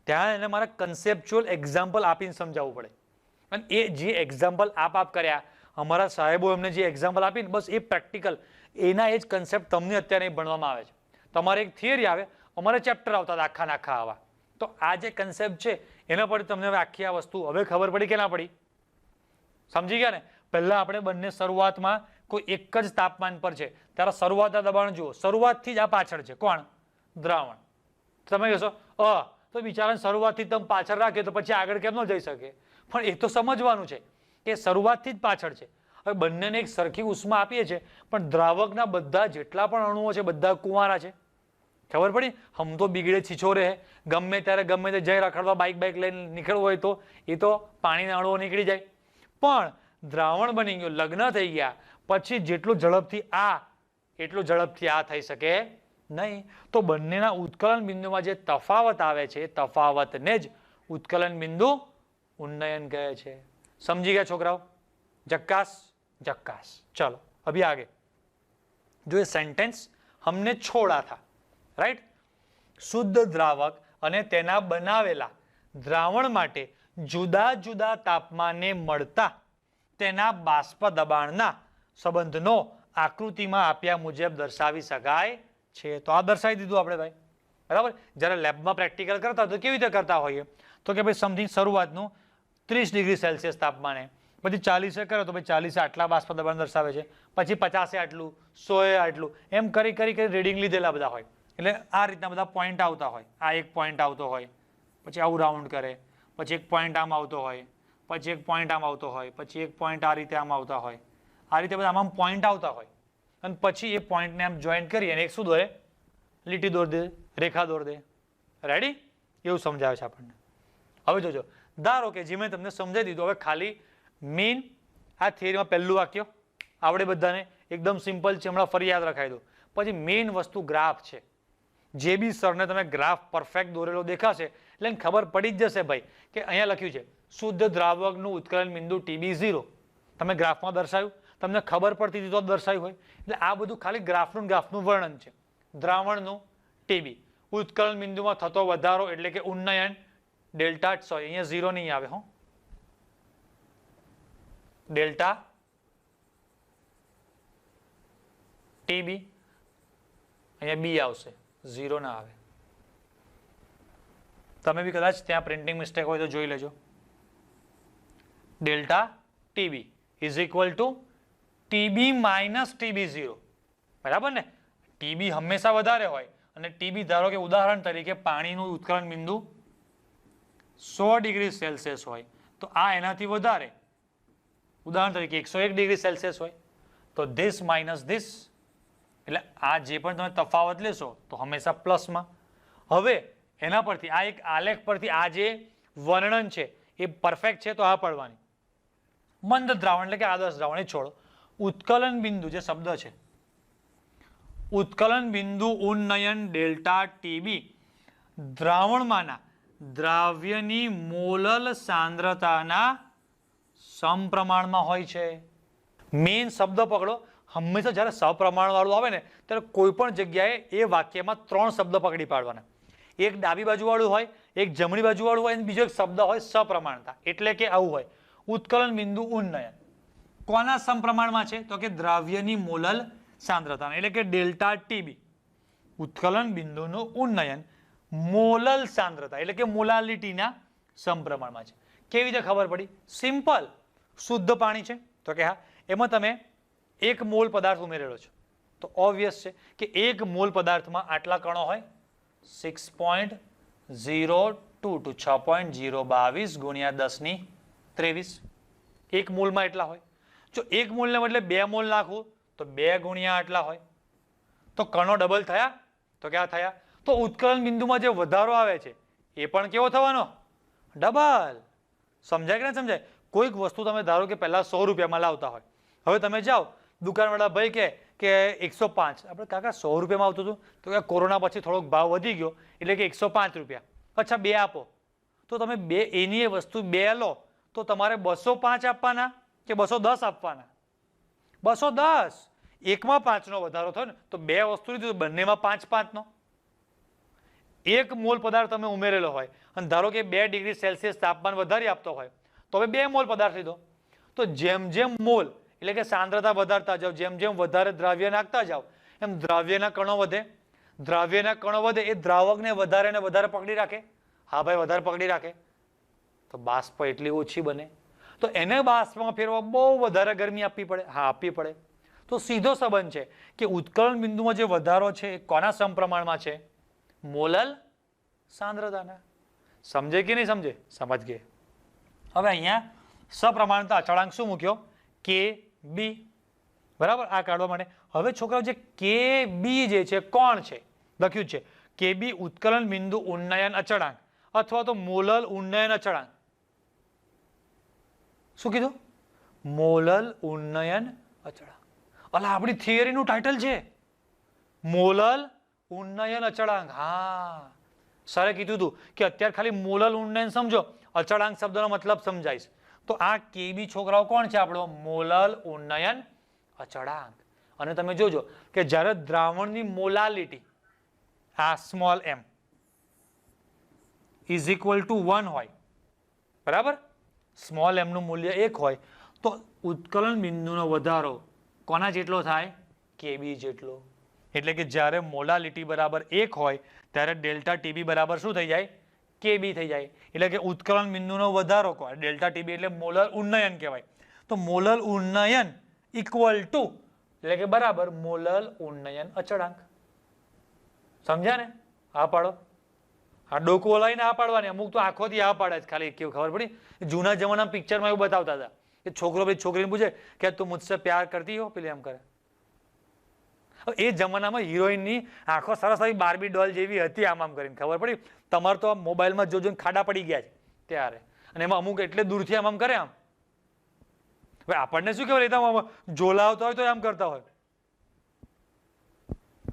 ત્યાં એને મારે કન્સેપ્ચ્યુઅલ એક્ઝામ્પલ આપીને સમજાવવું પડે. અને એ જે એક્ઝામ્પલ આપ કર્યા, અમારા સાહેબો એમને જે એક્ઝામ્પલ આપીને બસ એ પ્રેક્ટિકલ, એના એ જ કન્સેપ્ટ તમને અત્યારે ભણવામાં આવે છે. તમારે એક થિયરી આવે, અમારે ચેપ્ટર આવતા હતા આખા આવા. તો આ જે કન્સેપ્ટ છે એના પર તમને હવે આખી આ વસ્તુ હવે ખબર પડી કે ના પડી? સમજી ગયા ને? પહેલા આપણે બંને શરૂઆતમાં કોઈ એક જ તાપમાન પર છે ત્યારે શરૂઆતના દબાણ જુઓ. શરૂઆતથી જ આ પાછળ છે. કોણ? દ્રાવણ. તમે કહેશો તો બિચારાને શરૂઆતથી તમે પાછળ રાખીએ તો પછી આગળ કેમ ન જઈ શકે? પણ એ તો સમજવાનું છે કે શરૂઆતથી જ પાછળ છે. હવે બંનેને એક સરખી ઉષ્મા આપીએ છીએ, પણ દ્રાવકના બધા જેટલા પણ અણુઓ છે બધા કુંવારા છે. ખબર પડી? હમ તો બિગડે છીછો રહે, ગમે ત્યારે ગમે તે જઈ રખડવા બાઇક લઈને નીકળવું હોય તો એ તો પાણીના અણુઓ નીકળી જાય. પણ દ્રાવણ બની ગયું, લગ્ન થઈ ગયા પછી જેટલું ઝડપથી આ એટલું ઝડપથી આ થઈ શકે નહીં. તો બંનેના ઉત્કલન બિંદુમાં જે તફાવત આવે છે એ તફાવતને જ ઉત્કલન બિંદુ ઉન્નયન કહે છે. સમજી ગયા છોકરાઓ? જક્કાસ જક્કાસ. चलो अभी आगे जो ये सेंटेंस हमने छोड़ा था, राइट? शुद्ध द्रावक અને તેના બનાવેલા દ્રાવણ માટે જુદા જુદા તાપમાને મળતા તેના બાષ્પ દબાણના સંબંધનો આકૃતિમાં આપ્યા મુજબ દર્શાવી શકાય છે. તો આ દર્શાવી દીધું આપણે ભાઈ, બરાબર. જ્યારે લેબમાં પ્રેક્ટિકલ કરતા તો કેવી રીતે કરતા હોઈએ? તો કે ભાઈ સમથિંગ શરૂઆતનું 30 ડિગ્રી સેલ્સિયસ તાપમાને, પછી 40 કરો તો ભાઈ 40 આટલા બાષ્પ દબાણ દર્શાવે છે, પછી 50 આટલું, 100 આટલું, એમ કરી કરી કરી રીડિંગ લીધેલા બધા હોય. એટલે આ રીતના બધા પોઈન્ટ આવતા હોય. આ એક પોઈન્ટ આવતો હોય, પછી આવું રાઉન્ડ કરે, પછી એક પોઈન્ટ આમ આવતો હોય, પછી એક પોઈન્ટ આમ આવતો હોય, પછી એક પોઈન્ટ આ રીતે આમ આવતા હોય. આ રીતે બધા આમ પોઈન્ટ આવતા હોય અને પછી એ પોઈન્ટને આમ જોઈન્ટ કરી અને એક શું દોરે? લીટી દોર દે, રેખા દોર દે. રેડી? એવું સમજાવે છે આપણને. હવે જોજો, ધારો કે જે મેં તમને સમજાવી દીધું, હવે ખાલી મેઇન આ થિયરીમાં પહેલું વાક્ય આવડે બધાને, એકદમ સિમ્પલ છે, હમણાં ફરી યાદ રખાઈ દો. પછી મેઇન વસ્તુ ગ્રાફ છે. જે બી સરને તમે ગ્રાફ પરફેક્ટ દોરેલો દેખાશે એટલે ખબર પડી જ જશે ભાઈ કે અહીંયા લખ્યું છે શુદ્ધ દ્રાવકનું ઉત્કલન બિંદુ TB0. તમે ગ્રાફમાં દર્શાવ્યું, તમને ખબર પડતી હતી તો દર્શાવ્યું હોય. એટલે આ બધું ખાલી ગ્રાફનું વર્ણન છે. દ્રાવણનું TB, ઉત્કલન બિંદુમાં થતો વધારો એટલે કે ઉન્નયન ડેલ્ટા, સોરી અહીંયા 0 નહીં આવે, હો, ડેલ્ટા TB, અહીંયા બી આવશે, 0 ના આવે. તમે બી કદાચ ત્યાં પ્રિન્ટિંગ મિસ્ટેક હોય તો જોઈ લેજો. Delta TB is equal two TB minus TB0, બરાબર ને? TB હંમેશા વધારે હોય અને TB ધારો કે ઉદાહરણ તરીકે પાણીનું ઉત્કલન બિંદુ 100 ડિગ્રી સેલ્સિયસ હોય તો આ એનાથી વધારે, ઉદાહરણ તરીકે 101 ડિગ્રી સેલ્સિયસ હોય તો ધીસ માઇનસ ધીસ, એટલે આ જે પણ તમે તફાવત લેશો તો હંમેશા પ્લસમાં. હવે એના પરથી આ એક આલેખ પરથી આ જે વર્ણન છે એ પરફેક્ટ છે તો આ પડવાની. મંદ દ્રાવણ એટલે કે આદર્શ દ્રાવણ એ છોડો. ઉત્કલન બિંદુ જે શબ્દ છે, ઉત્કલન બિંદુ ઉન્નયન ડેલ્ટા TB દ્રાવણમાંના દ્રાવ્યની મોલલ સાંદ્રતાના સમપ્રમાણમાં હોય છે. મેઇન શબ્દ પકડો. હંમેશા જ્યારે સપ્રમાણ વાળું આવે ને ત્યારે કોઈ પણ જગ્યાએ એ વાક્યમાં 3 શબ્દ પકડી પાડવાના. એક ડાબી બાજુ વાળું હોય, એક જમણી બાજુ વાળું હોય અને બીજો એક શબ્દ હોય સપ્રમાણતા. એટલે કે આવું હોય ઉત્કલન બિંદુ ઉન્નયન કોના સમપ્રમાણમાં છે? તો કે દ્રાવ્યની મોલલ સાંદ્રતા એટલે કે ડેલ્ટા TB. ઉત્કલન બિંદુનું ઉન્નયન મોલલ સાંદ્રતા એટલે કે મોલાલિટીના સમપ્રમાણમાં છે. કેવી રીતે ખબર પડી? સિમ્પલ. શુદ્ધ પાણી છે તો કે હા, એમાં તમે 1 મોલ પદાર્થ ઉમેરેલો છે તો ઓબ્વિયસ છે કે 1 મોલ પદાર્થમાં આટલા કણો હોય, 6.022 to 6.022 ગુણ્યા 10⁻23. 1 મોલમાં એટલા હોય. જો 1 મોલને બદલે 2 મોલ નાખવું તો 2 ગુણ્યા આટલા હોય. તો કણો ડબલ થયા? તો ક્યાં થયા? તો ઉત્કલન બિંદુમાં જે વધારો આવે છે એ પણ કેવો થવાનો? ડબલ. સમજાય કે ના સમજાય? કોઈક વસ્તુ તમે ધારો કે પહેલા 100 રૂપિયામાં લાવતા હોય, હવે તમે જાઓ દુકાનવાળા ભાઈ કે 105, આપણે કાકા 100 રૂપિયામાં આવતું હતું તો કે કોરોના પછી થોડોક ભાવ વધી ગયો એટલે કે 105 રૂપિયા. અચ્છા 2 આપો તો તમે એની એ વસ્તુ 2 લો તો તમારે 205 આપવાના કે 210 આપવાના? 210. એકમાં 5નો વધારો થયો ને તો 2 વસ્તુ લીધું, બંનેમાં 5 નો. 1 મોલ પદાર્થ તમે ઉમેરેલો હોય અને ધારો કે 2 ડિગ્રી સેલ્સિયસ તાપમાન વધારી આપતો હોય તો હવે 2 મોલ પદાર્થ લીધો. તો જેમ જેમ મોલ એટલે કે સાંદ્રતા વધારતા જાઓ, જેમ જેમ વધારે દ્રાવ્ય નાખતા જાઓ એમ દ્રાવ્યના કણો વધે. દ્રાવ્યના કણો વધે એ દ્રાવકને વધારે ને વધારે પકડી રાખે. હા ભાઈ, વધારે પકડી રાખે તો બાષ્પ એટલી ઓછી બને. તો એને બાષ્પમાં ફેરવા બહુ વધારે ગરમી આપવી પડે. હા, આપવી પડે. તો સીધો સંબંધ છે કે ઉત્કલન બિંદુમાં જે વધારો છે એ કોના સમપ્રમાણમાં છે? મોલલ સાંદ્રતાના. સમજે કે નહીં સમજે? સમજ ગયે. હવે અહીંયા સપ્રમાણતા અચળાંક શું મૂક્યો? K બી. બરાબર, આ કાઢવા માટે હવે છોકરાઓ જે કે બી જે છે કોણ છે લખ્યું છે કે બી ઉત્કલન બિંદુ ઉન્નયન અચળાંક અથવા તો મોલલ ઉન્નયન અચળાંક. શું કીધું? મોલલ ઉન્નયન અચળાંક. અલા આપણી થિયરીનું ટાઇટલ છે મોલલ ઉન્નયન અચળાંક. હા, સરે કીધું હતું કે અત્યારે ખાલી મોલલ ઉન્નયન સમજો, અચળાંક શબ્દનો મતલબ સમજાઈશ. તો આ કેબી છોકરાઓ કોણ છે આપણો? મોલલ ઉન્નયન અચળાંક. અને તમે જોજો કે જ્યારે દ્રાવણની મોલાલિટી આ small m is equal to 1 હોય, બરાબર, સ્મોલ એમ નું મૂલ્ય 1 હોય તો ઉત્કલન બિંદુનો વધારો કોના જેટલો થાય? કેબી જેટલો. એટલે કે જ્યારે મોલાલિટી બરાબર 1 હોય ત્યારે ડેલ્ટા ટીબી બરાબર શું થઈ જાય? કેબી થઈ જાય. એટલે કે ઉત્કલન બિંદુનો વધારો કોણ? ડેલ્ટા ટીબી એટલે મોલર ઉન્નયન કહેવાય. તો મોલર ઉન્નયન ઇક્વલ ટુ એટલે કે બરાબર મોલર ઉન્નયન અચળાંક. સમજ્યા ને? આ પાડો. આ ડોકો લઈને આ પાડવાની, અમુક તો આંખોથી આ પાડે જ ખાલી કેવું ખબર પડી. જૂના જમાના પિક્ચરમાં એવું બતાવતા હતા કે છોકરો ભાઈ છોકરીને પૂછે કે તું મુझसे પ્યાર કરતી હો, પેલી એમ કરે. એ જમાનામાં હિરોઈનની આંખો સરસ આવી બાર્બી ડોલ જેવી હતી, આમ આમ કરીને ખબર પડી. તમારે તો મોબાઈલમાં જોજો ખાડા પડી ગયા છે ત્યારે, અને એમાં અમુક એટલે દૂરથી આમ આમ કરે આમ. હવે આપણને શું કહેવાય, લેતા ઝોલા આવતા હોય તો આમ કરતા હોય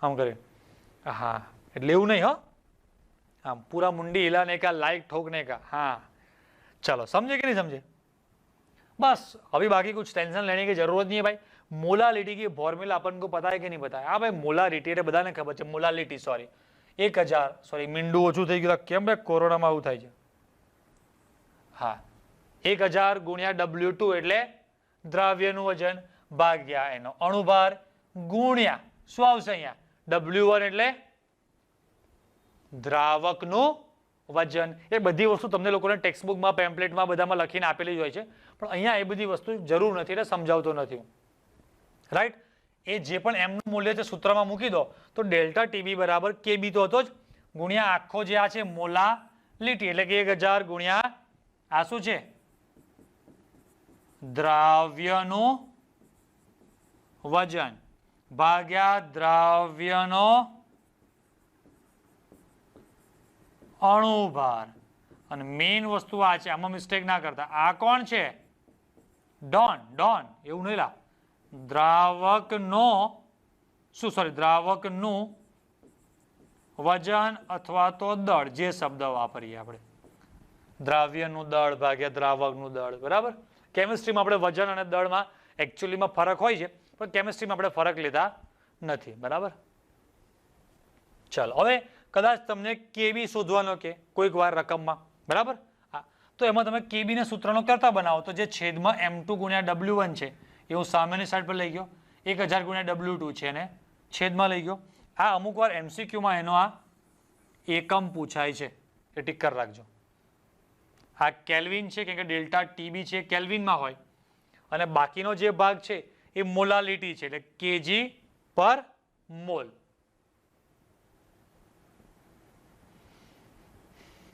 આમ કરે. હા, એટલે એવું નહીં. હો, આમ પૂરા मुंडी हिलाने का, लाइक ठोकने का. हाँ चलो, समझे कि नहीं समझे? बस अभी बाकी कुछ टेंशन लेने की जरूरत नहीं है भाई. मोलालिटी की फॉर्मूला अपन को पता है कि नहीं पता है? हाँ भाई, मोलालिटी એટલે બધાને ખબર છે. મોલાલિટી સોરી 1000 સોરી મીંડું ઓછું થઈ ગયું. કેમ ભાઈ કોરોનામાં આવું થાય છે? હા, 1000 ગુણ્યા W2 એટલે દ્રાવ્યનું વજન ભાગ્યા એનો અણુભાર ગુણ્યા શું આવશે અહીંયા? W1 એટલે દ્રાવકનું વજન. એ બધી વસ્તુ તમને લોકોને ટેક્સ્ટબુકમાં, પેમ્પલેટમાં બધામાં લખીને આપેલી જ હોય છે, પણ અહીંયા એ બધી વસ્તુ જરૂર નથી એટલે સમજાવતો નથી. રાઈટ? એ જે પણ એમનું મૂલ્ય છે સૂત્રમાં મૂકી દો તો ડેલ્ટા ટીબી બરાબર કેબી તો હતો જ, ગુણ્યા આખો જે આ છે મોલાલિટી એટલે કે 1000 ગુણ્યા આ શું છે? દ્રાવ્યનું વજન ભાગ્યા દ્રાવ્યનો અણુભાર. અને મેઇન વસ્તુ આ છે, આમાં મિસ્ટેક ના કરતા. આ કોણ છે? ડોન. ડોન એવું નહીં લા, દ્રાવકનો શું સોરી દ્રાવકનું વજન અથવા તો દળ, જે શબ્દ વાપરીએ આપણે, દ્રાવ્યનું દળ ભાગ્યા દ્રાવકનું દળ. બરાબર? કેમિસ્ટ્રીમાં આપણે વજન અને દળમાં એકચ્યુઅલીમાં ફરક હોય છે, પણ કેમિસ્ટ્રીમાં આપણે ફરક લેતા નથી. બરાબર? ચાલો, હવે કદાચ તમને કેબી શોધવાનો કે કોઈક વાર રકમમાં, બરાબર, હા, તો એમાં તમે કેબીના સૂત્રનો કરતા બનાવો તો જે છેદમાં M2 ગુણ્યા W1 છે એ હું સામેની સાઈડ પર લઈ ગયો, 1000 ગુણ્યા W2 છે એને છેદમાં લઈ ગયો. આ અમુક વાર MCQમાં એનો આ એકમ પૂછાય છે, એ ટીક કરી રાખજો. આ કેલ્વિન છે, કેમ કે ડેલ્ટા ટીબી છે કેલ્વિનમાં હોય, અને બાકીનો જે ભાગ છે એ મોલાલિટી છે એટલે કેજી પર મોલ.